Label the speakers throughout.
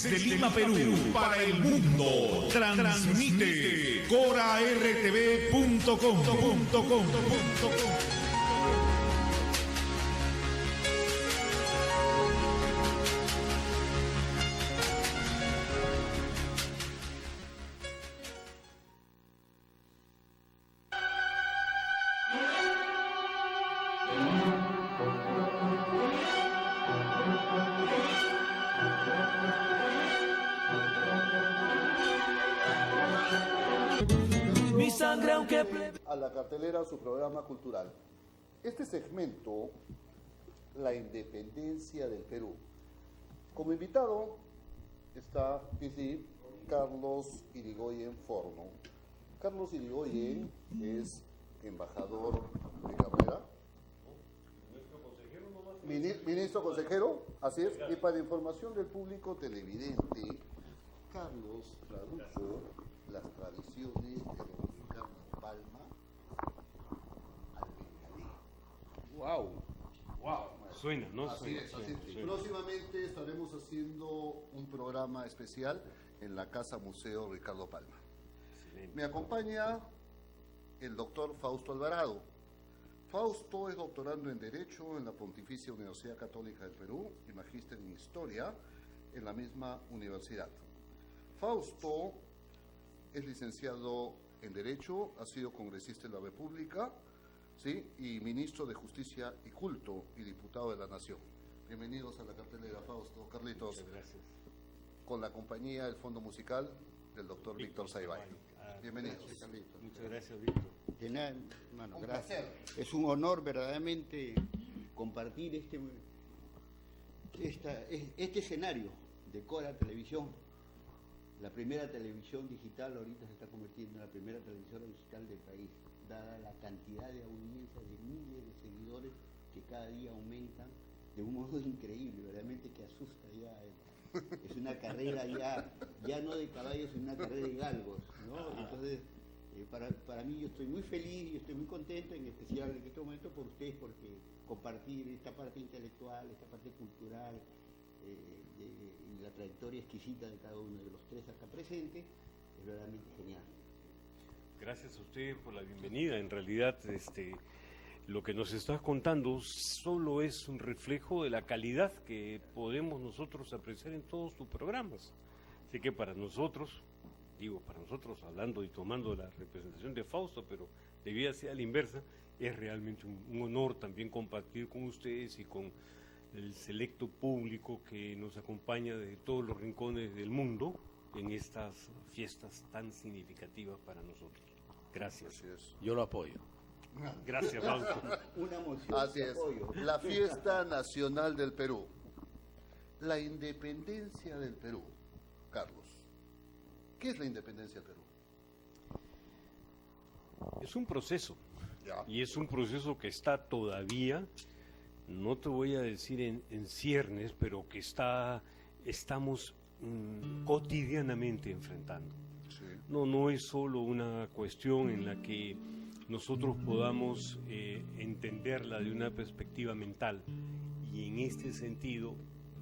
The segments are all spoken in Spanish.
Speaker 1: Desde Lima, Perú, para el mundo, transmite corartv.com.
Speaker 2: A la cartelera su programa cultural. Este segmento, la independencia del Perú. Como invitado está Carlos Irigoyen Forno. Carlos Irigoyen es embajador de carrera. Ministro consejero, así es. Y para información del público televidente, Carlos tradujo las tradiciones de don Ricardo Palma al bengalí.
Speaker 3: ¡Wow! Suena, ¿no?
Speaker 2: Así es. Próximamente estaremos haciendo un programa especial en la Casa Museo Ricardo Palma. Excelente. Me acompaña el doctor Fausto Alvarado. Fausto es doctorando en Derecho en la Pontificia Universidad Católica del Perú y magíster en Historia en la misma universidad. Fausto es licenciado en Derecho, ha sido congresista de la República, ¿sí? Y ministro de Justicia y Culto y diputado de la Nación. Bienvenidos a la cartelera, Fausto. Carlitos.
Speaker 3: Muchas gracias.
Speaker 2: Con la compañía del Fondo Musical del doctor Víctor Saibay. Bienvenidos, Carlitos.
Speaker 3: Muchas gracias, Víctor.
Speaker 4: De nada, hermano, gracias.
Speaker 2: Placer.
Speaker 4: Es un honor verdaderamente compartir este escenario de Cora Televisión. La primera televisión digital ahorita se está convirtiendo en la primera televisión digital del país, dada la cantidad de audiencia de miles de seguidores que cada día aumentan de un modo increíble, verdaderamente que asusta ya. Es una carrera ya no de caballos, es una carrera de galgos, ¿no? Entonces, para mí yo estoy muy feliz y estoy muy contento, en especial en este momento por ustedes, porque compartir esta parte intelectual, esta parte cultural, y la trayectoria exquisita de cada uno de los tres acá presentes es verdaderamente genial.
Speaker 3: Gracias a usted por la bienvenida. En realidad, lo que nos estás contando solo es un reflejo de la calidad que podemos nosotros apreciar en todos tus programas. Así que para nosotros, hablando y tomando la representación de Fausto, pero debía ser a la inversa, es realmente un honor también compartir con ustedes y con el selecto público que nos acompaña de todos los rincones del mundo en estas fiestas tan significativas para nosotros. Gracias.
Speaker 5: Yo lo apoyo.
Speaker 3: Gracias, Fausto.
Speaker 4: Una emoción.
Speaker 2: Así es.
Speaker 4: Apoyo.
Speaker 2: La fiesta nacional del Perú. La independencia del Perú. Carlos, ¿qué es la independencia del Perú?
Speaker 3: Es un proceso.
Speaker 2: Ya.
Speaker 3: Y es un proceso que está todavía, no te voy a decir en ciernes, pero que estamos cotidianamente enfrentando.
Speaker 2: Sí.
Speaker 3: No es solo una cuestión en la que nosotros podamos entenderla de una perspectiva mental, y en este sentido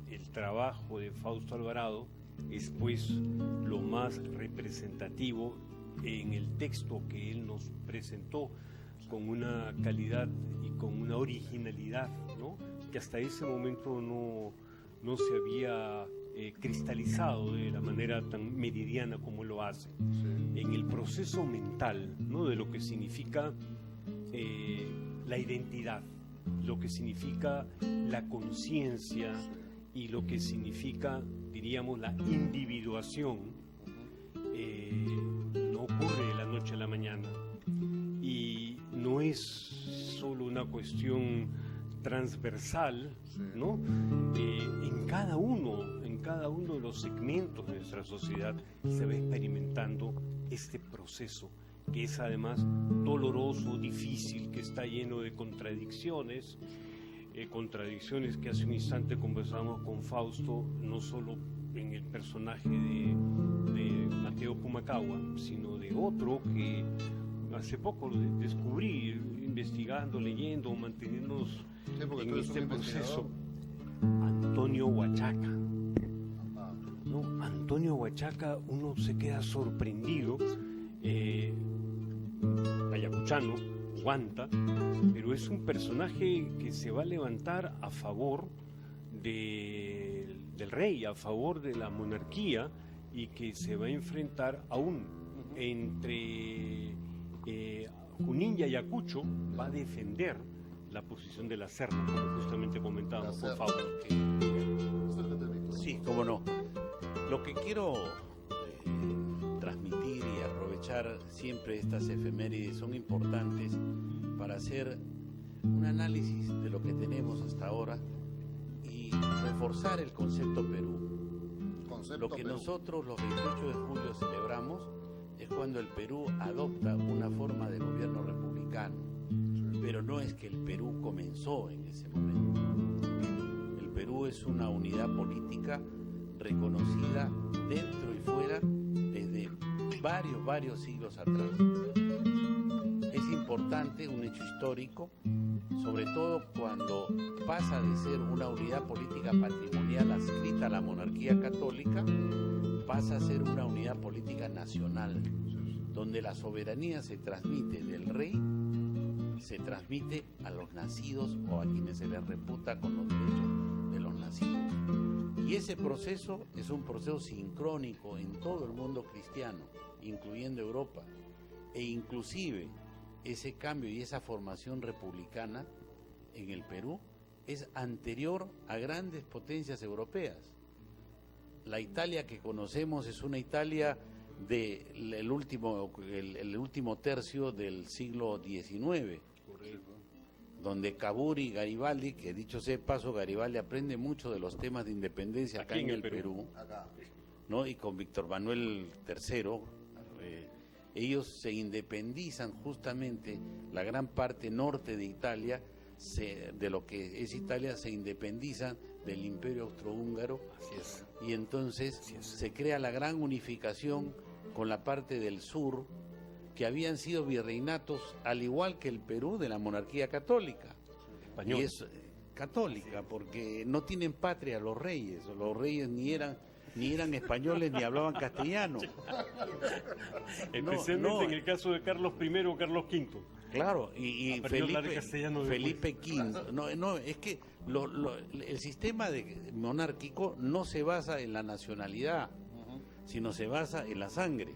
Speaker 3: el trabajo de Fausto Alvarado es pues lo más representativo en el texto que él nos presentó, con una calidad y con una originalidad, ¿no?, que hasta ese momento no se había cristalizado de la manera tan meridiana como lo hace.
Speaker 2: Sí.
Speaker 3: En el proceso mental, ¿no?, de lo que significa la identidad, lo que significa la conciencia y lo que significa, diríamos, la individuación, no ocurre de la noche a la mañana. Y no es solo una cuestión transversal, ¿no? En cada uno de los segmentos de nuestra sociedad se va experimentando este proceso, que es además doloroso, difícil, que está lleno de contradicciones, contradicciones que hace un instante conversamos con Fausto, no solo en el personaje de Mateo Pumacahua, sino de otro que hace poco lo descubrí, investigando, leyendo, manteniéndonos en este proceso. Antonio Huachaca. ¿No? Antonio Huachaca uno se queda sorprendido, ayacuchano, Huanta, pero es un personaje que se va a levantar a favor del rey, a favor de la monarquía, y que se va a enfrentar aún entre Junín y Ayacucho, va a defender la posición de la Serna, como justamente comentábamos, por favor.
Speaker 5: Sí, cómo no. Lo que quiero transmitir y aprovechar siempre estas efemérides son importantes para hacer un análisis de lo que tenemos hasta ahora y reforzar el concepto Perú. Lo que nosotros los 28 de julio celebramos es cuando el Perú adopta una forma de gobierno republicano, pero no es que el Perú comenzó en ese momento. El Perú es una unidad política reconocida dentro y fuera desde varios siglos atrás. Es importante, un hecho histórico, sobre todo cuando pasa de ser una unidad política patrimonial adscrita a la monarquía católica, pasa a ser una unidad política nacional, donde la soberanía se transmite del rey, se transmite a los nacidos o a quienes se les reputa con los derechos de los nacidos. Y ese proceso es un proceso sincrónico en todo el mundo cristiano, incluyendo Europa, e inclusive ese cambio y esa formación republicana en el Perú es anterior a grandes potencias europeas. La Italia que conocemos es una Italia del último tercio del siglo XIX, donde Cavour y Garibaldi, que dicho sea de paso, Garibaldi aprende mucho de los temas de independencia acá en el Perú, ¿no? Y con Víctor Manuel III, ellos se independizan justamente, la gran parte norte de Italia, de lo que es Italia, se independizan del Imperio Austrohúngaro, y entonces se crea la gran unificación con la parte del sur, que habían sido virreinatos, al igual que el Perú, de la monarquía católica. Española. Y es católica, porque no tienen patria los reyes ni eran españoles ni hablaban castellano.
Speaker 3: Especialmente en el caso de Carlos I o Carlos V.
Speaker 5: Claro, y Felipe V. Es que el sistema monárquico no se basa en la nacionalidad, sino se basa en la sangre.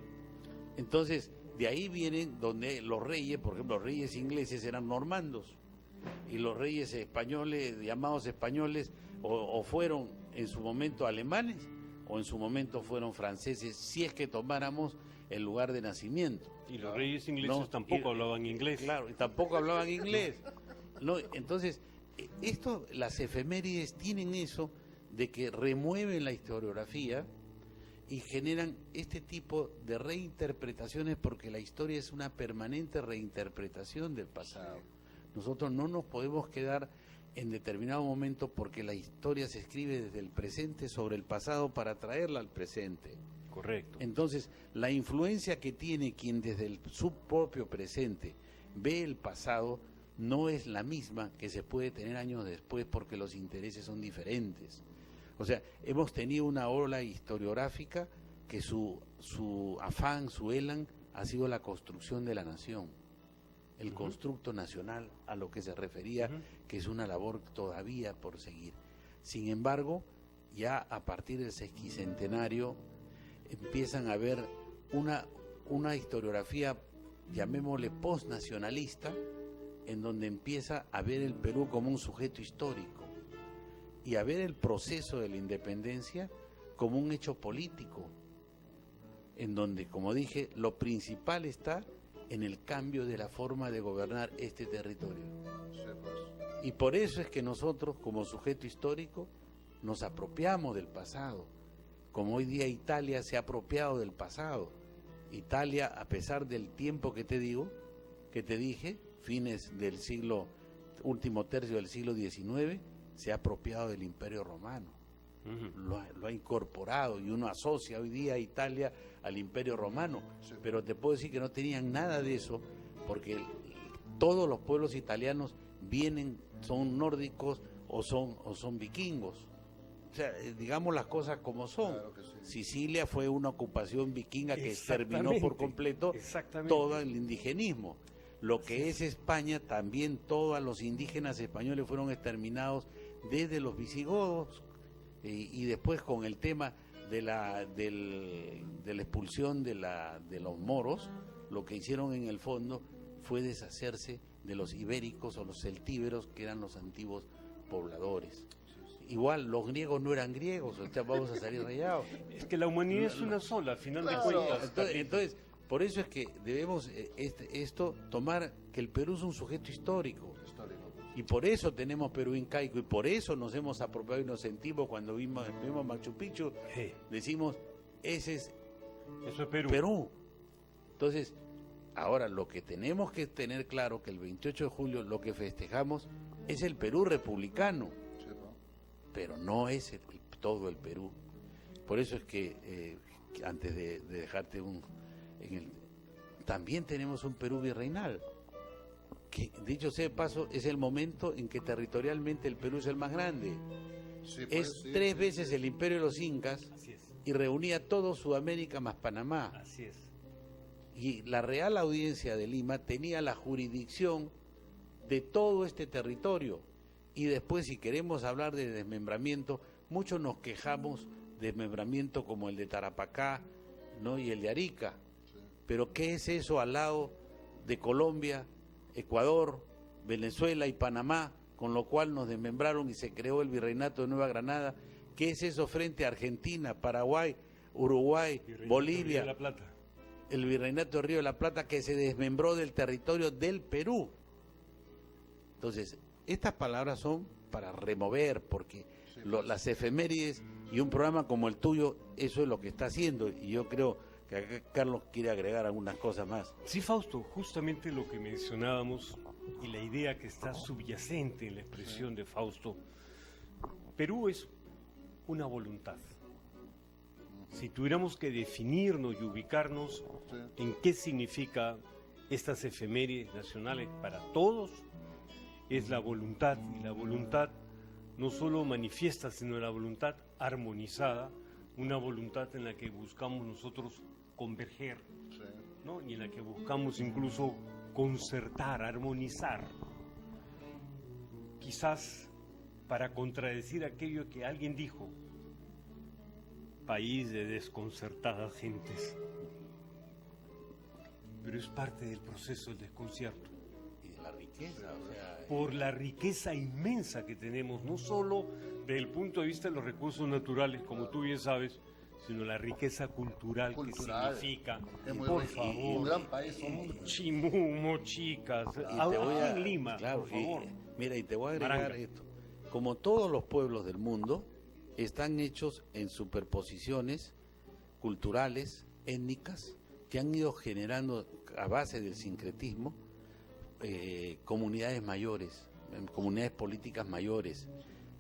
Speaker 5: Entonces, de ahí vienen donde los reyes, por ejemplo, los reyes ingleses eran normandos, y los reyes españoles, llamados españoles, o fueron en su momento alemanes, o en su momento fueron franceses, si es que tomáramos el lugar de nacimiento.
Speaker 3: Y los reyes ingleses tampoco hablaban inglés.
Speaker 5: Claro, y tampoco hablaban inglés. Entonces, las efemérides tienen eso de que remueven la historiografía y generan este tipo de reinterpretaciones, porque la historia es una permanente reinterpretación del pasado. Nosotros no nos podemos quedar en determinado momento, porque la historia se escribe desde el presente sobre el pasado para traerla al presente.
Speaker 3: Correcto.
Speaker 5: Entonces, la influencia que tiene quien desde su propio presente ve el pasado no es la misma que se puede tener años después, porque los intereses son diferentes. O sea, hemos tenido una ola historiográfica que su afán, su elan, ha sido la construcción de la nación, el constructo nacional, a lo que se refería, que es una labor todavía por seguir. Sin embargo, ya a partir del sesquicentenario empiezan a haber una historiografía, llamémosle postnacionalista, en donde empieza a ver el Perú como un sujeto histórico y a ver el proceso de la independencia como un hecho político, en donde, como dije, lo principal está en el cambio de la forma de gobernar este territorio. Y por eso es que nosotros, como sujeto histórico, nos apropiamos del pasado, como hoy día Italia se ha apropiado del pasado. Italia, a pesar del tiempo que te dije, fines del último tercio del siglo XIX, se ha apropiado del Imperio Romano. Lo ha incorporado, y uno asocia hoy día a Italia al Imperio Romano, pero te puedo decir que no tenían nada de eso, porque todos los pueblos italianos son nórdicos o son vikingos, O sea, digamos las cosas como son.
Speaker 2: Claro que sí.
Speaker 5: Sicilia fue una ocupación vikinga que exterminó por
Speaker 3: Exactamente,
Speaker 5: completo
Speaker 3: exactamente.
Speaker 5: todo el indigenismo. Lo que es España, también todos los indígenas españoles fueron exterminados desde los visigodos y después con el tema de la expulsión de los moros, lo que hicieron en el fondo fue deshacerse de los ibéricos o los celtíberos, que eran los antiguos pobladores. Igual, los griegos no eran griegos, o sea, vamos a salir rayados.
Speaker 3: Es que la humanidad es una sola, al final
Speaker 2: Claro.
Speaker 3: de cuentas.
Speaker 5: Entonces, por eso es que debemos esto tomar que el Perú es un sujeto histórico.
Speaker 2: Histórico.
Speaker 5: Y por eso tenemos Perú incaico, y por eso nos hemos apropiado y nos sentimos cuando vimos Machu Picchu,
Speaker 3: Sí,
Speaker 5: decimos, ese es
Speaker 3: eso es Perú.
Speaker 5: Perú. Entonces, ahora lo que tenemos que tener claro que el 28 de julio lo que festejamos es el Perú republicano,
Speaker 2: Sí, ¿no?
Speaker 5: pero no es todo el Perú. Por eso es que antes de dejarte también tenemos un Perú virreinal, que dicho sea de paso es el momento en que territorialmente el Perú es el más grande.
Speaker 2: Sí, pues,
Speaker 5: Es
Speaker 2: sí,
Speaker 5: 3
Speaker 2: sí,
Speaker 5: veces
Speaker 2: sí.
Speaker 5: el imperio de los incas
Speaker 3: Así es,
Speaker 5: y reunía todo Sudamérica más Panamá.
Speaker 3: así es.
Speaker 5: Y la Real Audiencia de Lima tenía la jurisdicción de todo este territorio. Y después, si queremos hablar de desmembramiento, muchos nos quejamos de desmembramiento como el de Tarapacá, ¿no? Y el de Arica. Pero ¿qué es eso al lado de Colombia, Ecuador, Venezuela y Panamá, con lo cual nos desmembraron y se creó el Virreinato de Nueva Granada? ¿Qué es eso frente a Argentina, Paraguay, Uruguay,
Speaker 3: Virreinato
Speaker 5: Bolivia?
Speaker 3: de la Plata.
Speaker 5: El Virreinato de Río de la Plata, que se desmembró del territorio del Perú. Entonces, estas palabras son para remover, porque las efemérides y un programa como el tuyo, eso es lo que está haciendo. Y yo creo que acá Carlos quiere agregar algunas cosas más.
Speaker 3: Sí, Fausto, justamente lo que mencionábamos y la idea que está subyacente en la expresión de Fausto. Perú es una voluntad. Si tuviéramos que definirnos y ubicarnos en qué significa estas efemérides nacionales para todos, es la voluntad, y la voluntad no solo manifiesta, sino la voluntad armonizada, una voluntad en la que buscamos nosotros converger,
Speaker 2: Sí.
Speaker 3: ¿no? Y en la que buscamos incluso concertar, armonizar, quizás para contradecir aquello que alguien dijo: país de desconcertadas gentes. Pero es parte del proceso del desconcierto,
Speaker 5: Y de la riqueza, o sea,
Speaker 3: por la riqueza inmensa que tenemos, no solo desde el punto de vista de los recursos naturales, como tú bien sabes, sino la riqueza cultural,
Speaker 2: Cultural.
Speaker 3: que significa,
Speaker 2: Es muy
Speaker 3: por
Speaker 2: rico.
Speaker 3: favor,
Speaker 2: Un gran país somos.
Speaker 3: Chimumo, chicas,
Speaker 5: y te voy
Speaker 3: aquí en Lima,
Speaker 5: claro,
Speaker 3: por favor.
Speaker 5: mira, y te voy a agregar
Speaker 3: Maranga.
Speaker 5: esto. Como todos los pueblos del mundo, están hechos en superposiciones culturales, étnicas, que han ido generando a base del sincretismo comunidades mayores, comunidades políticas mayores.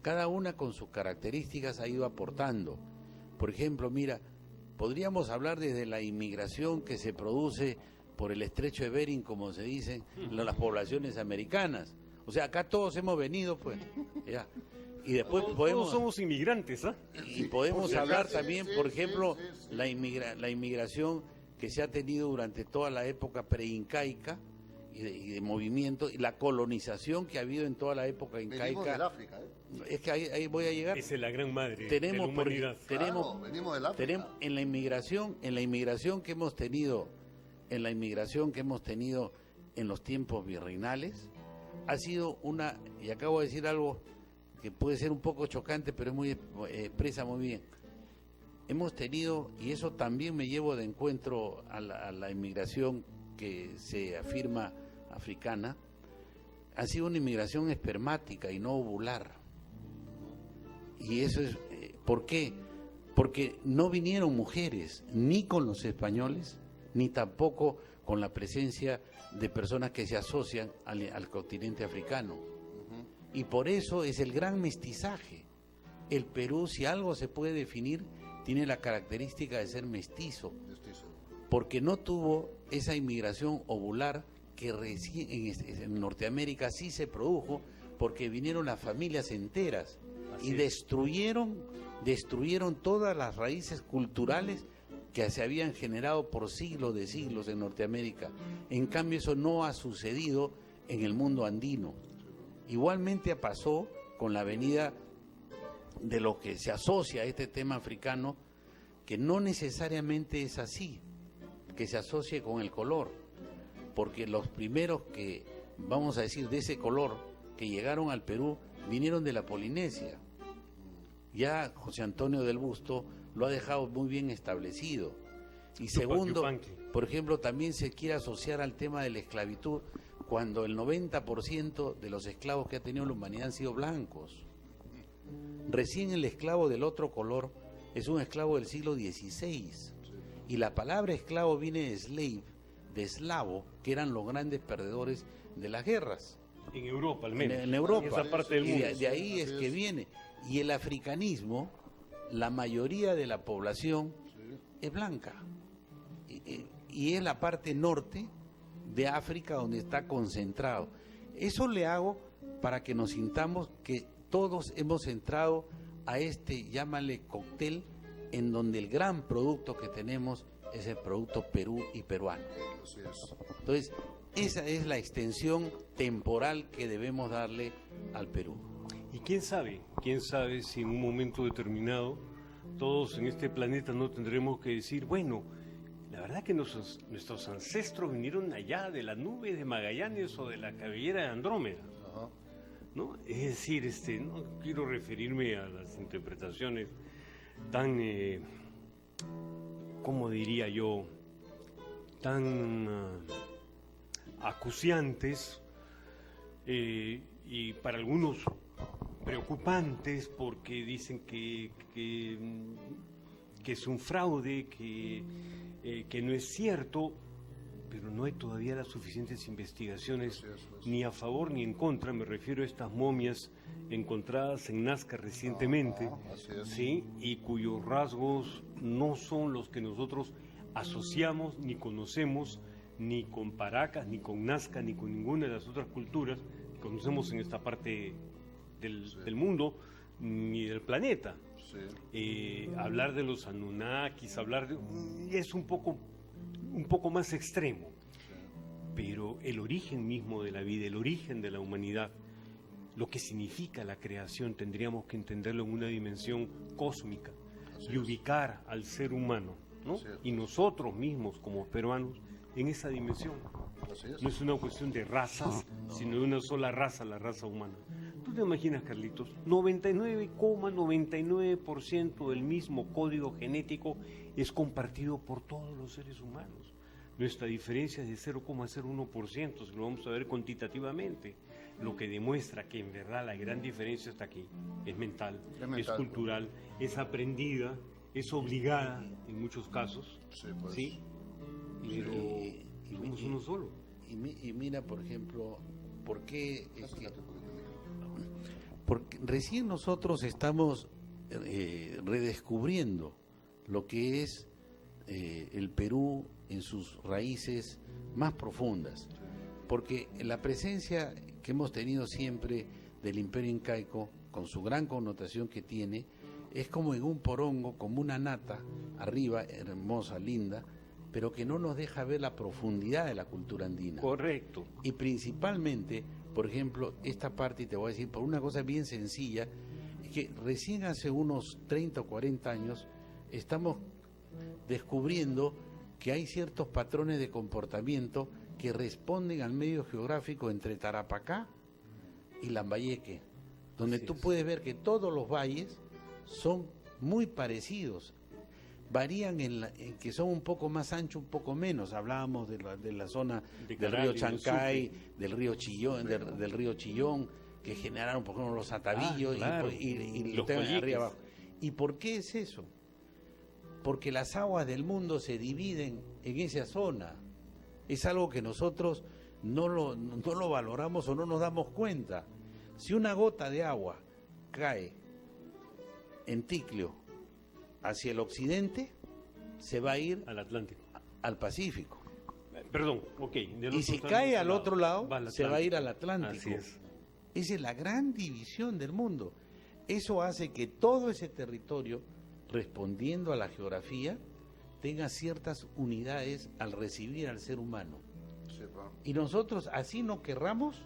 Speaker 5: Cada una con sus características ha ido aportando. Por ejemplo, mira, podríamos hablar desde la inmigración que se produce por el estrecho de Bering, como se dice, las poblaciones americanas. O sea, acá todos hemos venido, pues, ya. Y después
Speaker 3: Todos somos inmigrantes, ¿ah?
Speaker 5: y podemos
Speaker 2: Sí,
Speaker 5: hablar
Speaker 2: sí,
Speaker 5: también,
Speaker 2: sí,
Speaker 5: por
Speaker 2: sí,
Speaker 5: ejemplo,
Speaker 2: sí, sí.
Speaker 5: la inmigración que se ha tenido durante toda la época preincaica y de movimiento, y la colonización que ha habido en toda la época
Speaker 2: Venimos del
Speaker 5: incaica.
Speaker 2: África, ¿eh?
Speaker 5: Es que ahí voy a llegar.
Speaker 3: Esa es la gran madre
Speaker 5: Tenemos,
Speaker 3: de la humanidad.
Speaker 2: Claro, venimos del África.
Speaker 5: tenemos en la inmigración que hemos tenido, en los tiempos virreinales, ha sido una, y acabo de decir algo que puede ser un poco chocante, pero es muy expresa muy bien. Hemos tenido, y eso también me llevo de encuentro a la inmigración que se afirma africana, ha sido una inmigración espermática y no ovular. Y eso es, ¿por qué? Porque no vinieron mujeres, ni con los españoles, ni tampoco con la presencia de personas que se asocian al continente africano. Y por eso es el gran mestizaje. El Perú, si algo se puede definir, tiene la característica de ser mestizo, porque no tuvo esa inmigración ovular que recién en Norteamérica sí se produjo, porque vinieron las familias enteras. y destruyeron todas las raíces culturales que se habían generado por siglos de siglos en Norteamérica. En cambio, eso no ha sucedido en el mundo andino. Igualmente pasó con la venida de lo que se asocia a este tema africano, que no necesariamente es así, que se asocie con el color, porque los primeros que, vamos a decir, de ese color, que llegaron al Perú, vinieron de la Polinesia. Ya José Antonio del Busto lo ha dejado muy bien establecido. Y segundo, por ejemplo, también se quiere asociar al tema de la esclavitud, cuando el 90% de los esclavos que ha tenido la humanidad han sido blancos. Recién el esclavo del otro color es un esclavo del siglo XVI. Y la palabra esclavo viene de slave, de eslavo, que eran los grandes perdedores de las guerras.
Speaker 3: En Europa, al menos.
Speaker 5: En Europa.
Speaker 3: En esa parte del mundo.
Speaker 5: Y de ahí es que viene. Y el africanismo, la mayoría de la población es blanca. Y es la parte norte de África donde está concentrado. Eso le hago para que nos sintamos que todos hemos entrado a este, llámale cóctel, en donde el gran producto que tenemos es el producto Perú y peruano.
Speaker 2: Así es.
Speaker 5: Entonces, esa es la extensión temporal que debemos darle al Perú.
Speaker 3: Y quién sabe si en un momento determinado todos en este planeta no tendremos que decir, bueno, la verdad que nuestros ancestros vinieron allá de la nube de Magallanes o de la cabellera de Andrómeda.
Speaker 2: Ajá.
Speaker 3: ¿No? Es decir, no quiero referirme a las interpretaciones tan, ¿cómo diría yo?, tan acuciantes y para algunos preocupantes, porque dicen que es un fraude, que no es cierto, pero no hay todavía las suficientes investigaciones ni a favor ni en contra. Me refiero a estas momias encontradas en Nazca recientemente,
Speaker 2: así es.
Speaker 3: ¿sí? Y cuyos rasgos no son los que nosotros asociamos ni conocemos ni con Paracas, ni con Nazca, ni con ninguna de las otras culturas que conocemos en esta parte del mundo ni del planeta.
Speaker 2: Sí.
Speaker 3: Hablar de los Anunnakis, es un poco más extremo, pero el origen mismo de la vida, el origen de la humanidad, lo que significa la creación, tendríamos que entenderlo en una dimensión cósmica y ubicar al ser humano, ¿no? Y nosotros mismos como peruanos en esa dimensión. No es una cuestión de razas, sino de una sola raza, la raza humana. ¿Tú te imaginas, Carlitos? 99,99% del mismo código genético es compartido por todos los seres humanos. Nuestra diferencia es de 0,01%, si lo vamos a ver cuantitativamente, lo que demuestra que en verdad la gran diferencia está aquí. Es mental, es cultural, es aprendida, es obligada en muchos casos,
Speaker 2: Sí, pues.
Speaker 3: ¿sí? Pero somos uno solo.
Speaker 5: Y mira, por ejemplo, ¿por qué es que porque recién nosotros estamos redescubriendo lo que es el Perú en sus raíces más profundas? Porque la presencia que hemos tenido siempre del Imperio Incaico, con su gran connotación que tiene, es como en un porongo, como una nata arriba, hermosa, linda, pero que no nos deja ver la profundidad de la cultura andina.
Speaker 3: Correcto.
Speaker 5: Y principalmente, por ejemplo, esta parte, y te voy a decir, por una cosa bien sencilla, es que recién hace unos 30 o 40 años estamos descubriendo que hay ciertos patrones de comportamiento que responden al medio geográfico entre Tarapacá y Lambayeque, donde tú puedes ver que todos los valles son muy parecidos. Varían en que son un poco más anchos, un poco menos. Hablábamos de la zona del río Chancay, del río Chillón, del río Chillón, que generaron, por ejemplo, los atavillos
Speaker 3: claro.
Speaker 5: y
Speaker 3: Los
Speaker 5: temas de
Speaker 3: colliques.
Speaker 5: arriba abajo. ¿Y por qué es eso? Porque las aguas del mundo se dividen en esa zona. Es algo que nosotros no lo valoramos o no nos damos cuenta. Si una gota de agua cae en Ticlio hacia el occidente, se va a ir
Speaker 3: Al Atlántico.
Speaker 5: al Pacífico.
Speaker 3: Perdón, ok.
Speaker 5: Y si cae al otro lado, se va a ir al Atlántico.
Speaker 3: Así es.
Speaker 5: Esa es la gran división del mundo. eso hace que todo ese territorio, respondiendo a la geografía, tenga ciertas unidades al recibir al ser humano.
Speaker 2: Sí, pa.
Speaker 5: Y nosotros, así no querramos,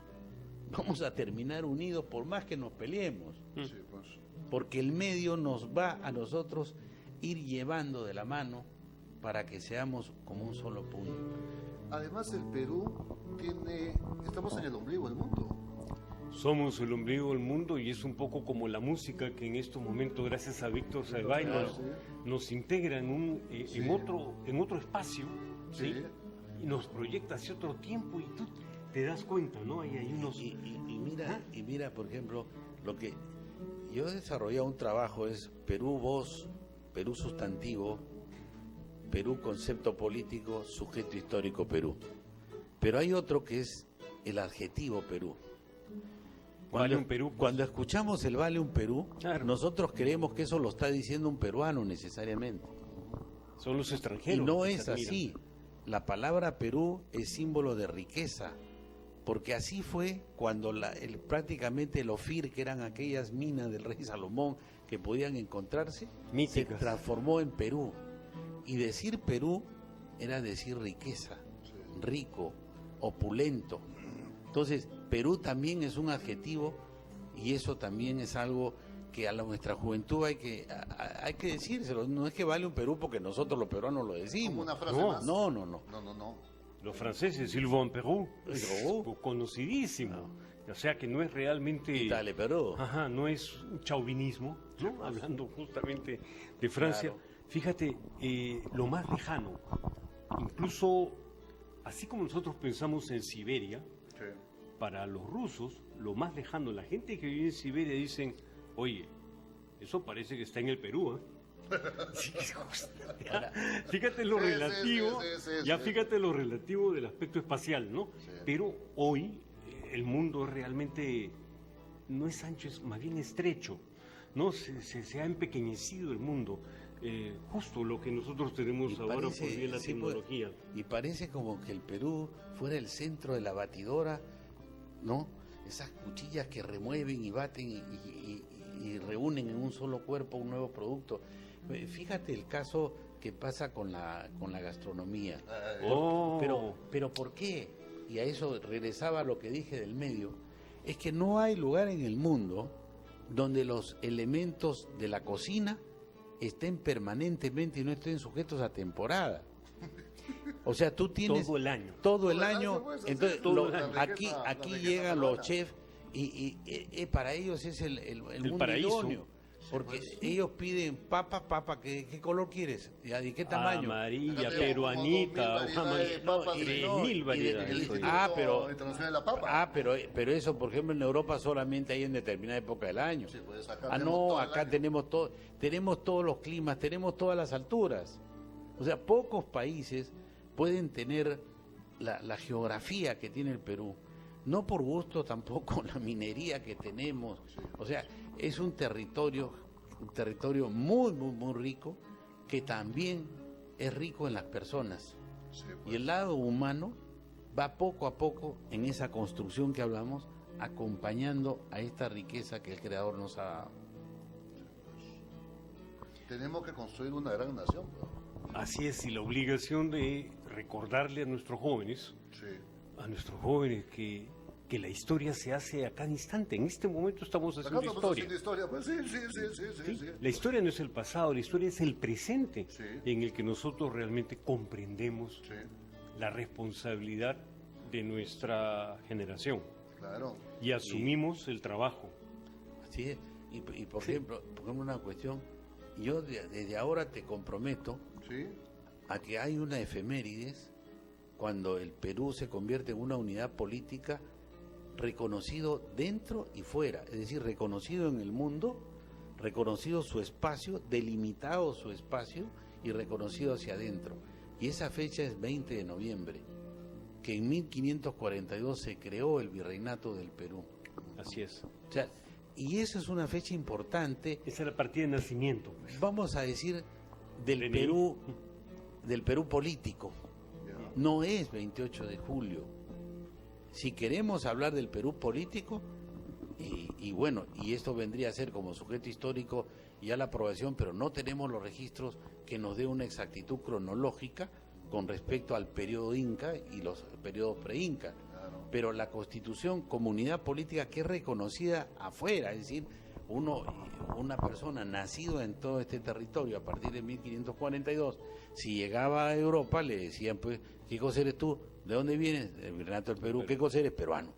Speaker 5: vamos a terminar unidos por más que nos peleemos,
Speaker 2: Sí, pues.
Speaker 5: porque el medio nos va a nosotros ir llevando de la mano para que seamos como un solo punto.
Speaker 2: Además, el Perú estamos en el ombligo del mundo.
Speaker 3: Somos el ombligo del mundo y es un poco como la música que en estos momentos, gracias a Víctor Saibay, nos integra en otro espacio, ¿sí?
Speaker 2: Sí.
Speaker 3: Y nos proyecta hacia otro tiempo y tú te das cuenta, ¿no? Hay unos...
Speaker 5: Y mira, por ejemplo, lo que yo he desarrollado un trabajo es Perú voz, Perú sustantivo, Perú concepto político, sujeto histórico Perú. Pero hay otro que es el adjetivo Perú.
Speaker 3: Vale un Perú, pues.
Speaker 5: Cuando escuchamos el vale un Perú,
Speaker 3: Claro.
Speaker 5: nosotros creemos que eso lo está diciendo un peruano necesariamente.
Speaker 3: Son los
Speaker 5: Y
Speaker 3: extranjeros.
Speaker 5: no
Speaker 3: que
Speaker 5: es
Speaker 3: se admiran.
Speaker 5: así. La palabra Perú es símbolo de riqueza, porque así fue cuando prácticamente el Ofir, que eran aquellas minas del rey Salomón que podían encontrarse,
Speaker 3: Míticas.
Speaker 5: se transformó en Perú. Y decir Perú era decir riqueza, rico, opulento. Entonces, Perú también es un adjetivo y eso también es algo que a nuestra juventud hay que decírselo. No es que vale un Perú porque nosotros los peruanos lo decimos.
Speaker 2: Como una frase
Speaker 3: No,
Speaker 2: más.
Speaker 5: No.
Speaker 2: No.
Speaker 3: Los franceses, ils vont en Perú, es
Speaker 5: Perú.
Speaker 3: conocidísimo. O sea que no es realmente...
Speaker 5: Dale, Perú.
Speaker 3: Ajá, no es un chauvinismo, ¿no? Hablando justamente de Francia.
Speaker 5: Claro.
Speaker 3: Fíjate, lo más lejano, incluso así como nosotros pensamos en Siberia,
Speaker 2: Sí.
Speaker 3: para los rusos, lo más lejano, la gente que vive en Siberia dicen, oye, eso parece que está en el Perú, ¿eh? Sí, ya, fíjate lo
Speaker 2: Sí,
Speaker 3: relativo,
Speaker 2: sí,
Speaker 3: ya
Speaker 2: sí.
Speaker 3: fíjate lo relativo del aspecto espacial, ¿no?
Speaker 2: Sí.
Speaker 3: Pero hoy el mundo realmente no es ancho, es más bien estrecho, ¿no? Se ha empequeñecido el mundo. Justo lo que nosotros tenemos
Speaker 5: Y
Speaker 3: ahora
Speaker 5: parece-
Speaker 3: por vía de la
Speaker 5: sí, pues,
Speaker 3: tecnología.
Speaker 5: y parece como que el Perú fuera el centro de la batidora, ¿no? Esas cuchillas que remueven y baten y reúnen en un solo cuerpo un nuevo producto. Fíjate el caso que pasa con la gastronomía.
Speaker 3: Oh.
Speaker 5: Pero ¿por qué? Y a eso regresaba a lo que dije del medio. Es que no hay lugar en el mundo donde los elementos de la cocina estén permanentemente y no estén sujetos a temporada. O sea, tú tienes
Speaker 3: Todo el año.
Speaker 5: todo el
Speaker 2: Todo el
Speaker 5: año,
Speaker 2: año, pues,
Speaker 5: entonces
Speaker 2: así es,
Speaker 3: todo el
Speaker 2: año.
Speaker 5: aquí
Speaker 2: La riqueza
Speaker 5: llegan los
Speaker 2: peruana.
Speaker 5: chefs y para ellos es el mundo
Speaker 3: paraíso.
Speaker 5: idóneo, porque ellos piden papa, ¿qué color quieres? ¿De qué tamaño?
Speaker 3: Amarilla,
Speaker 2: Acá tenemos
Speaker 3: peruanita,
Speaker 2: como 2000 variedades de papas,
Speaker 3: tres
Speaker 2: no,
Speaker 3: mil
Speaker 5: y de-
Speaker 3: variedades.
Speaker 2: El
Speaker 5: y-
Speaker 2: Instituto
Speaker 5: pero-
Speaker 2: Internacional de la Papa.
Speaker 5: Pero eso, por ejemplo, en Europa solamente hay en determinada época del año.
Speaker 2: Sí, pues acá
Speaker 5: Ah,
Speaker 2: tenemos
Speaker 5: no,
Speaker 2: todo el
Speaker 5: acá
Speaker 2: año.
Speaker 5: tenemos todos los climas, tenemos todas las alturas. O sea, pocos países pueden tener la geografía que tiene el Perú. No por gusto tampoco la minería que tenemos. O sea, es un territorio muy, muy, muy rico, que también es rico en las personas.
Speaker 2: Sí,
Speaker 5: Y
Speaker 2: pues.
Speaker 5: el lado humano va poco a poco en esa construcción que hablamos, acompañando a esta riqueza que el Creador nos ha dado.
Speaker 2: Tenemos que construir una gran nación. ¿No?
Speaker 3: Así es, y la obligación de recordarle a nuestros jóvenes, que la historia se hace a cada instante. En este momento estamos
Speaker 2: Acá
Speaker 3: haciendo
Speaker 2: estamos
Speaker 3: historia.
Speaker 2: haciendo historia. Pues sí.
Speaker 3: ¿Sí? La historia no es el pasado, la historia es el presente,
Speaker 2: Sí.
Speaker 3: en el que nosotros realmente comprendemos
Speaker 2: Sí,
Speaker 3: la responsabilidad de nuestra generación
Speaker 2: claro.
Speaker 3: y asumimos el trabajo.
Speaker 5: Así es. Y por
Speaker 3: Sí.
Speaker 5: ejemplo, una cuestión, yo desde ahora te comprometo
Speaker 2: Sí,
Speaker 5: a que hay una efemérides cuando el Perú se convierte en una unidad política reconocido dentro y fuera, es decir, reconocido en el mundo, reconocido su espacio, delimitado su espacio y reconocido hacia adentro. Y esa fecha es 20 de noviembre, que en 1542 se creó el Virreinato del Perú.
Speaker 3: Así es.
Speaker 5: O sea, y esa es una fecha importante,
Speaker 3: Esa es la partida de nacimiento. Pues.
Speaker 5: vamos a decir, del
Speaker 3: DNI.
Speaker 5: Perú político.
Speaker 2: ya.
Speaker 5: No es 28 de julio. Si queremos hablar del Perú político, y bueno, y esto vendría a ser como sujeto histórico ya la aprobación, pero no tenemos los registros que nos dé una exactitud cronológica con respecto al periodo inca y los periodos pre-inca. Pero la Constitución, comunidad política que es reconocida afuera, es decir, una persona nacido en todo este territorio a partir de 1542, si llegaba a Europa le decían, pues, ¿qué cosa eres tú? ¿De dónde vienes? Del Virreinato del Perú. ¿Qué cosa eres? Peruano.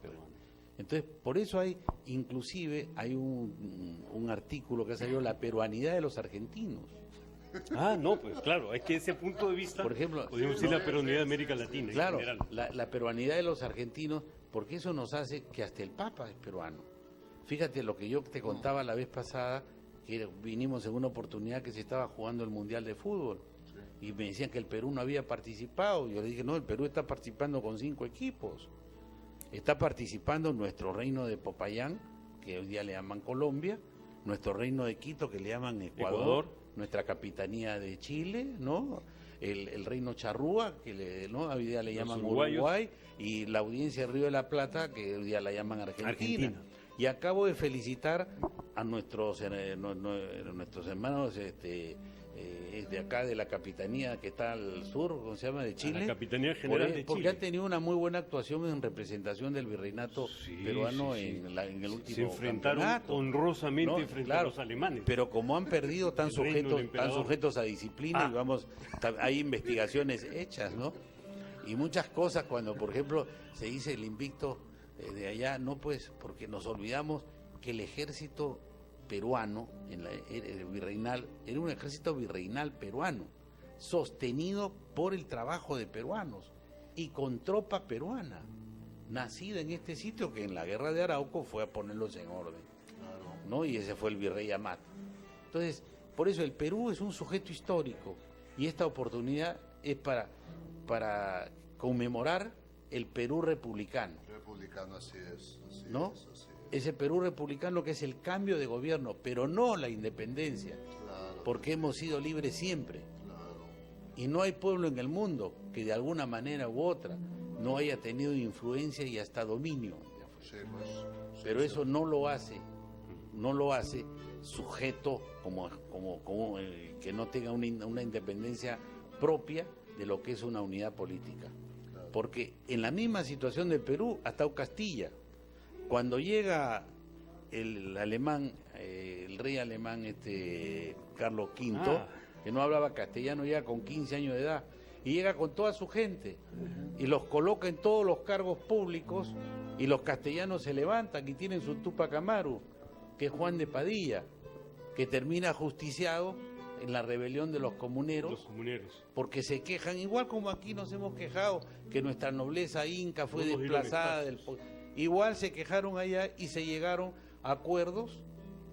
Speaker 5: Entonces, por eso inclusive hay un artículo que ha salido, la peruanidad de los argentinos.
Speaker 3: Ah, no, pues claro, es que ese punto de vista,
Speaker 5: Por ejemplo,
Speaker 3: podemos decir la peruanidad de América Latina
Speaker 5: Claro,
Speaker 3: en general.
Speaker 5: la peruanidad de los argentinos, porque eso nos hace que hasta el Papa es peruano. Fíjate lo que yo te contaba la vez pasada, que vinimos en una oportunidad que se estaba jugando el Mundial de Fútbol, y me decían que el Perú no había participado. Yo le dije, no, el Perú está participando con 5 equipos. Está participando nuestro reino de Popayán, que hoy día le llaman Colombia, nuestro reino de Quito, que le llaman Ecuador. Nuestra capitanía de Chile, ¿no? El reino Charrúa, que ¿no? Hoy día le llaman Uruguay, y la audiencia de Río de la Plata, que hoy día la llaman Argentina. Y acabo de felicitar a nuestros hermanos de acá de la capitanía que está al sur, ¿cómo se llama? De Chile.
Speaker 3: La Capitanía General de Chile.
Speaker 5: Porque ha tenido una muy buena actuación en representación del virreinato peruano.
Speaker 3: Sí.
Speaker 5: En el último
Speaker 3: se enfrentaron
Speaker 5: campeonato,
Speaker 3: honrosamente
Speaker 5: ¿no?
Speaker 3: frente a los alemanes.
Speaker 5: Pero como han perdido, están sujetos a disciplina, y vamos, hay investigaciones hechas, ¿no? Y muchas cosas cuando, por ejemplo, se dice el invicto de allá, no pues, porque nos olvidamos que el ejército peruano, el virreinal, era un ejército virreinal peruano, sostenido por el trabajo de peruanos y con tropa peruana, nacida en este sitio que en la guerra de Arauco fue a ponerlos en orden, ¿no? Y ese fue el virrey Amat. Entonces, por eso el Perú es un sujeto histórico, y esta oportunidad es para conmemorar el Perú republicano.
Speaker 2: Republicano, así es.
Speaker 5: ¿No? Ese Perú republicano que es el cambio de gobierno, pero no la independencia, porque hemos sido libres siempre. Y no hay pueblo en el mundo que de alguna manera u otra no haya tenido influencia y hasta dominio. Pero eso no lo hace sujeto como que no tenga una independencia propia de lo que es una unidad política. Porque en la misma situación de Perú ha estado Castilla. Cuando llega el rey alemán Carlos V, que no hablaba castellano ya con 15 años de edad, y llega con toda su gente y los coloca en todos los cargos públicos, y los castellanos se levantan y tienen su Tupac Amaru, que es Juan de Padilla, que termina ajusticiado en la rebelión de los comuneros, porque se quejan, igual como aquí nos hemos quejado, que nuestra nobleza inca fue desplazada igual se quejaron allá y se llegaron a acuerdos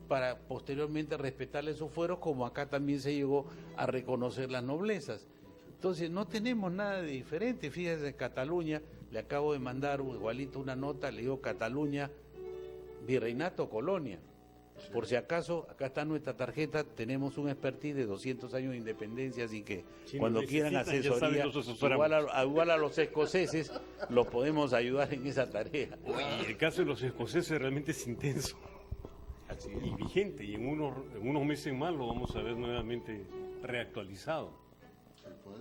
Speaker 5: para posteriormente respetarles sus fueros, como acá también se llegó a reconocer las noblezas. Entonces no tenemos nada de diferente. Fíjense, Cataluña, le acabo de mandar igualito una nota, le digo Cataluña, virreinato, colonia. Por si acaso, acá está nuestra tarjeta, tenemos un expertise de 200 años de independencia, así que cuando quieran asesoría, igual a los escoceses, los podemos ayudar en esa tarea.
Speaker 3: Oye, el caso de los escoceses realmente es intenso.
Speaker 5: Así es.
Speaker 3: Y vigente, y en unos meses más lo vamos a ver nuevamente reactualizado.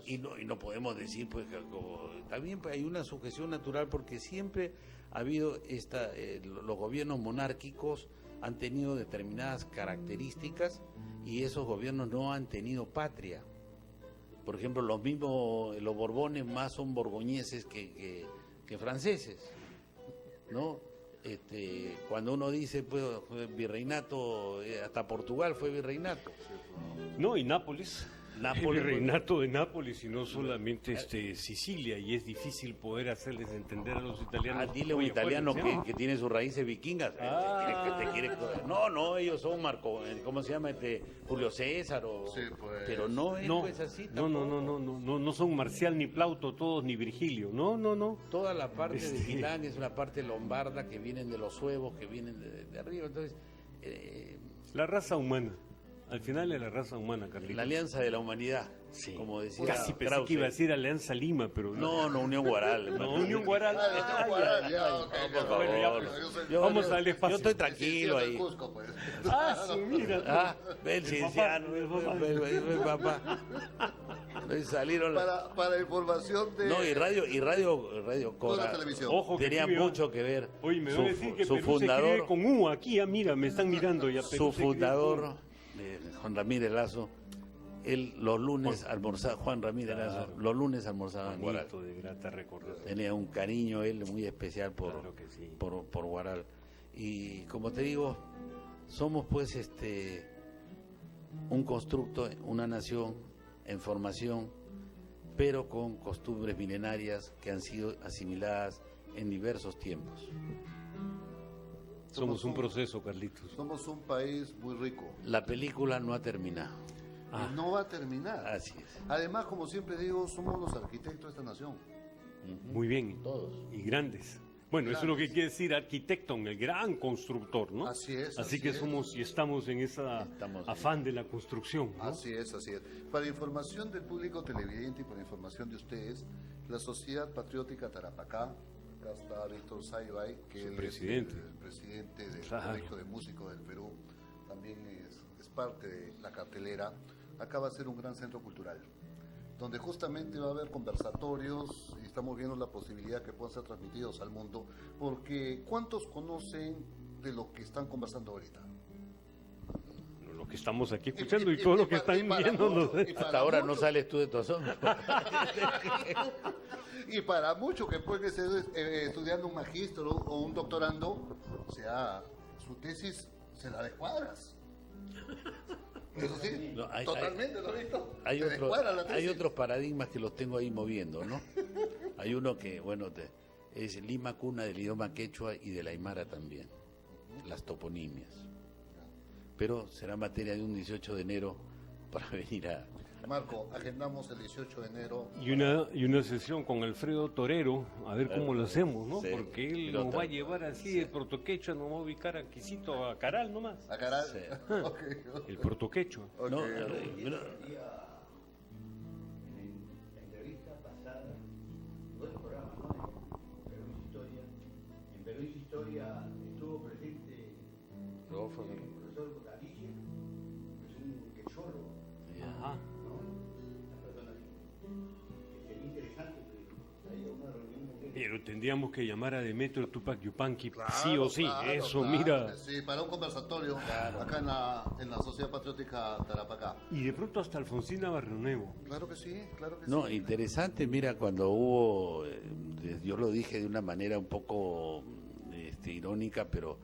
Speaker 5: Y no podemos decir, pues, también hay una sujeción natural, porque siempre ha habido los gobiernos monárquicos han tenido determinadas características, y esos gobiernos no han tenido patria. Por ejemplo, los Borbones más son borgoñeses que franceses, ¿no? Cuando uno dice, pues, virreinato, hasta Portugal fue virreinato.
Speaker 3: No, y Nápoles. El virreinato de Nápoles, y no solamente Sicilia, y es difícil poder hacerles entender a los italianos.
Speaker 5: Dile a un italiano que tiene sus raíces vikingas, no, ellos son ¿cómo se llama? Julio César, pero no es pues así tampoco.
Speaker 3: No son Marcial ni Plauto todos, ni Virgilio, no.
Speaker 5: Toda la parte de Milán es una parte lombarda, que vienen de los suevos, que vienen de arriba, entonces...
Speaker 3: la raza humana. Al final es la raza humana, Carlitos.
Speaker 5: La alianza de la humanidad,
Speaker 3: Sí.
Speaker 5: como decía
Speaker 3: Casi pensé
Speaker 5: Krause.
Speaker 3: que iba a decir Alianza Lima, pero
Speaker 5: No, Unión Guaral.
Speaker 3: No, Unión Guaral.
Speaker 5: por favor.
Speaker 3: Bueno, ya, pues,
Speaker 5: Yo-
Speaker 3: vamos al espacio.
Speaker 5: Yo estoy tranquilo ahí.
Speaker 2: Cusco, pues.
Speaker 3: Sí, mira.
Speaker 5: Ah, el cienciano, el papá. Salieron
Speaker 2: Para información de
Speaker 5: No, y Radio
Speaker 2: Cora
Speaker 5: Cora
Speaker 2: Televisión.
Speaker 3: Ojo que
Speaker 5: tenía
Speaker 3: aquí veo-
Speaker 5: mucho que ver.
Speaker 3: Oye, me va a decir que
Speaker 5: su
Speaker 3: Perú se escribe
Speaker 5: fundador,
Speaker 3: con U aquí, mira, me están mirando ya. Perú
Speaker 5: su
Speaker 3: se escribe
Speaker 5: fundador,
Speaker 3: con U.
Speaker 5: Juan Ramírez Lazo, él los lunes almorzaba, Juan Ramírez Lazo,
Speaker 3: Claro.
Speaker 5: los lunes almorzaba en Guaral.
Speaker 3: Bonito, de grata recordar.
Speaker 5: Tenía un cariño él muy especial
Speaker 3: Claro que sí.
Speaker 5: por Guaral. Y como te digo, somos pues un constructo, una nación en formación, pero con costumbres milenarias que han sido asimiladas en diversos tiempos.
Speaker 3: Somos un proceso, Carlitos.
Speaker 2: Somos un país muy rico.
Speaker 5: La película no ha terminado.
Speaker 2: Y no va a terminar.
Speaker 5: Así es.
Speaker 2: Además, como siempre digo, somos los arquitectos de esta nación.
Speaker 3: Muy bien.
Speaker 5: Todos.
Speaker 3: Y grandes. Bueno, eso es lo que quiere decir arquitecton, el gran constructor, ¿no?
Speaker 2: Así es,
Speaker 3: Así
Speaker 2: así
Speaker 3: que
Speaker 2: es.
Speaker 3: somos y estamos en esa
Speaker 5: Estamos en-
Speaker 3: afán de la construcción, ¿no?
Speaker 2: Así es, así es. Para información del público televidente y para información de ustedes, la Sociedad Patriótica Tarapacá, acá está Víctor Saibay, que
Speaker 3: Su
Speaker 2: él
Speaker 3: presidente.
Speaker 2: es el presidente del
Speaker 3: Claro.
Speaker 2: Colegio de Músicos del Perú, también es parte de la cartelera. Acá va a ser un gran centro cultural, donde justamente va a haber conversatorios y estamos viendo la posibilidad que puedan ser transmitidos al mundo, porque ¿cuántos conocen de lo que están conversando ahorita?
Speaker 3: Lo que estamos aquí escuchando y todo lo que están viendo.
Speaker 5: Hasta ahora no sales tú de tu asombro.
Speaker 2: Y para muchos que pueden estar estudiando un magíster o un doctorando, o sea, su tesis se la descuadras. Eso sí,
Speaker 5: No,
Speaker 2: totalmente, ¿lo has visto?
Speaker 5: Hay,
Speaker 2: Se descuadra la
Speaker 5: hay
Speaker 2: tesis.
Speaker 5: otros paradigmas que los tengo ahí moviendo, ¿no? Hay uno que, bueno, es Lima, cuna del idioma quechua y de la aymara también, las toponimias. Pero será materia de un 18 de enero para venir a...
Speaker 2: Marco, agendamos el 18 de enero.
Speaker 3: Y una sesión con Alfredo Torero, a ver cómo lo hacemos, ¿no?
Speaker 5: Sí.
Speaker 3: Porque él
Speaker 5: Lo
Speaker 3: nos va a
Speaker 5: tra-
Speaker 3: llevar así, el protoquechua nos va a ubicar a Quisito, a Caral nomás.
Speaker 2: A Caral.
Speaker 5: Sí.
Speaker 2: Ok,
Speaker 3: El protoquechua.
Speaker 2: ok.
Speaker 5: No,
Speaker 4: En la entrevista pasada, no el programa, ¿no? En Perú es Historia. En Perú es Historia estuvo presente el profesor Galicia, que es un quechólogo,
Speaker 3: Ajá.
Speaker 4: ¿no? Una persona que sería interesante que haya una reunión con él.
Speaker 3: Pero tendríamos que llamar a Demetrio Tupac Yupanqui,
Speaker 2: Claro,
Speaker 3: sí o sí,
Speaker 2: claro,
Speaker 3: eso,
Speaker 2: claro
Speaker 3: mira.
Speaker 2: que Sí, para un conversatorio acá en la Sociedad Patriótica Tarapacá.
Speaker 3: Y de pronto hasta Alfonsina Barrionuevo.
Speaker 2: Claro que sí, claro que
Speaker 5: No,
Speaker 2: sí.
Speaker 5: interesante, mira, cuando hubo, yo lo dije de una manera un poco irónica, pero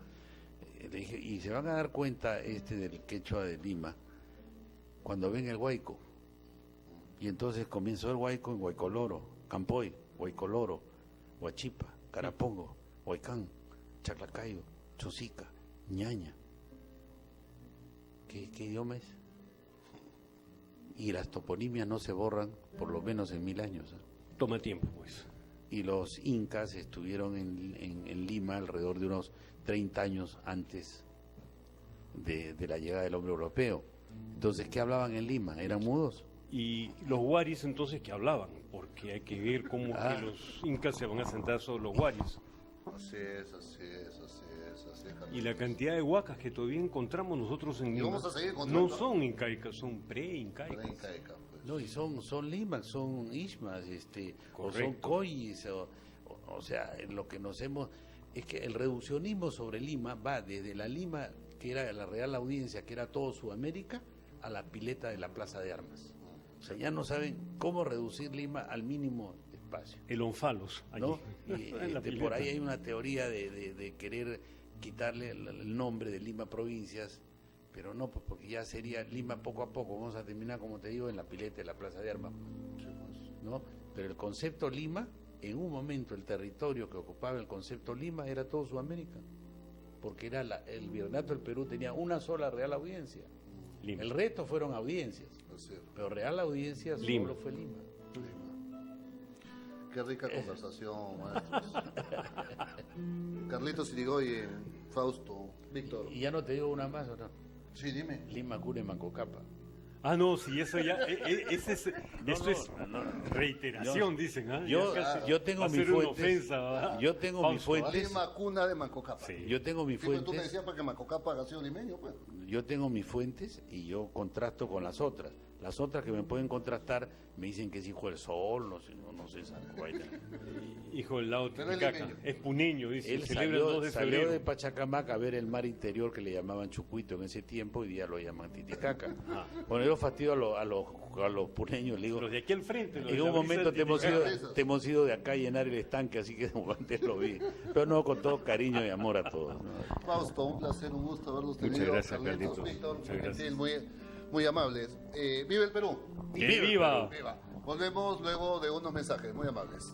Speaker 5: le dije, y se van a dar cuenta del quechua de Lima, cuando ven el huayco. Y entonces comenzó el huayco en Huaycoloro, Campoy, Huaycoloro, Huachipa, Carapongo, Huaycán, Chaclacayo, Chosica, Ñaña. ¿Qué idioma es? Y las toponimias no se borran por lo menos en 1000 años.
Speaker 3: Toma tiempo, pues.
Speaker 5: Y los incas estuvieron en Lima alrededor de unos 30 años antes de la llegada del hombre europeo. Entonces, ¿qué hablaban en Lima? ¿Eran mudos?
Speaker 3: Y los guaris entonces que hablaban, porque hay que ver cómo
Speaker 5: Ah.
Speaker 3: que los incas se van a sentar sobre los guaris.
Speaker 2: Así es, así es, así es, así es.
Speaker 3: Y la cantidad de huacas que todavía encontramos nosotros en
Speaker 2: Y
Speaker 3: Lima
Speaker 2: vamos a seguir
Speaker 3: no
Speaker 2: encontrando.
Speaker 3: son incaicas, son pre-incaicas.
Speaker 2: Incaica, pues.
Speaker 5: No, y son limas, son ismas, o son
Speaker 3: Correcto.
Speaker 5: coyis, o sea, lo que nos hemos... Es que el reduccionismo sobre Lima va desde la Lima, que era la Real Audiencia, que era todo Sudamérica, a la pileta de la Plaza de Armas. O sea, ya no saben cómo reducir Lima al mínimo espacio,
Speaker 3: El onfalos, allí.
Speaker 5: ¿no? Y
Speaker 3: en la
Speaker 5: por
Speaker 3: pileta.
Speaker 5: ahí hay una teoría de querer quitarle el nombre de Lima Provincias, pero no, pues porque ya sería Lima poco a poco, vamos a terminar, como te digo, en la pileta de la Plaza de Armas, ¿no? Pero el concepto Lima, en un momento el territorio que ocupaba el concepto Lima era todo Sudamérica, porque era el Virreinato del Perú tenía una sola Real Audiencia,
Speaker 3: Lima.
Speaker 5: el resto fueron audiencias,
Speaker 2: Así es.
Speaker 5: pero Real Audiencia
Speaker 3: Lima.
Speaker 5: solo fue Lima.
Speaker 2: Qué rica conversación, maestros. Carlitos Irigoyen, Fausto, Víctor.
Speaker 5: Y ya no te digo una más, ¿o no?
Speaker 2: Sí, dime.
Speaker 5: Lima, Cura y Mancocapa.
Speaker 3: Ah, no, sí, eso ya, ese es, esto es reiteración, dicen, ¿ah?
Speaker 5: Yo tengo
Speaker 3: va a
Speaker 5: mis
Speaker 3: ser una
Speaker 5: fuentes.
Speaker 3: ofensa, ¿verdad?
Speaker 5: Yo tengo mis
Speaker 3: Fausto, ¿ah?
Speaker 5: fuentes.
Speaker 2: Lima, cuna de Mancocapa.
Speaker 3: Sí.
Speaker 5: Yo tengo mis
Speaker 2: Sí, pues tú me
Speaker 5: fuentes.
Speaker 2: decías para que Mancocapa haya sido limeño, pues.
Speaker 5: Yo tengo mis fuentes y yo contrasto con las otras. Las otras que me pueden contrastar me dicen que es hijo del sol, no sé esa vaina.
Speaker 3: Hijo del lado
Speaker 2: Pero es
Speaker 3: Titicaca.
Speaker 2: limeño.
Speaker 3: Es puneño, dice.
Speaker 5: Él
Speaker 3: Celebra el 2 de
Speaker 5: salió
Speaker 3: febrero.
Speaker 5: de Pachacamac a ver el mar interior que le llamaban Chucuito en ese tiempo, hoy día lo llaman Titicaca.
Speaker 3: Ah.
Speaker 5: Bueno, yo fastidio a los puneños, le digo,
Speaker 3: Los de aquí al frente. los
Speaker 5: en
Speaker 3: de
Speaker 5: un
Speaker 3: la brisa
Speaker 5: momento
Speaker 3: del Titicaca.
Speaker 5: te hemos ido de acá a llenar el estanque, así que antes lo vi. Pero no, con todo cariño y amor a todos. ¿no?
Speaker 2: Fausto, un placer, un gusto haberlos
Speaker 3: Muchas
Speaker 2: tenido.
Speaker 3: gracias,
Speaker 2: Carlitos,
Speaker 3: Carlitos.
Speaker 2: Víctor,
Speaker 3: Muchas gracias.
Speaker 2: Gentil, muy amables. ¡Viva el Perú!
Speaker 3: ¡Que viva!
Speaker 2: ¡Viva! Volvemos luego de unos mensajes muy amables.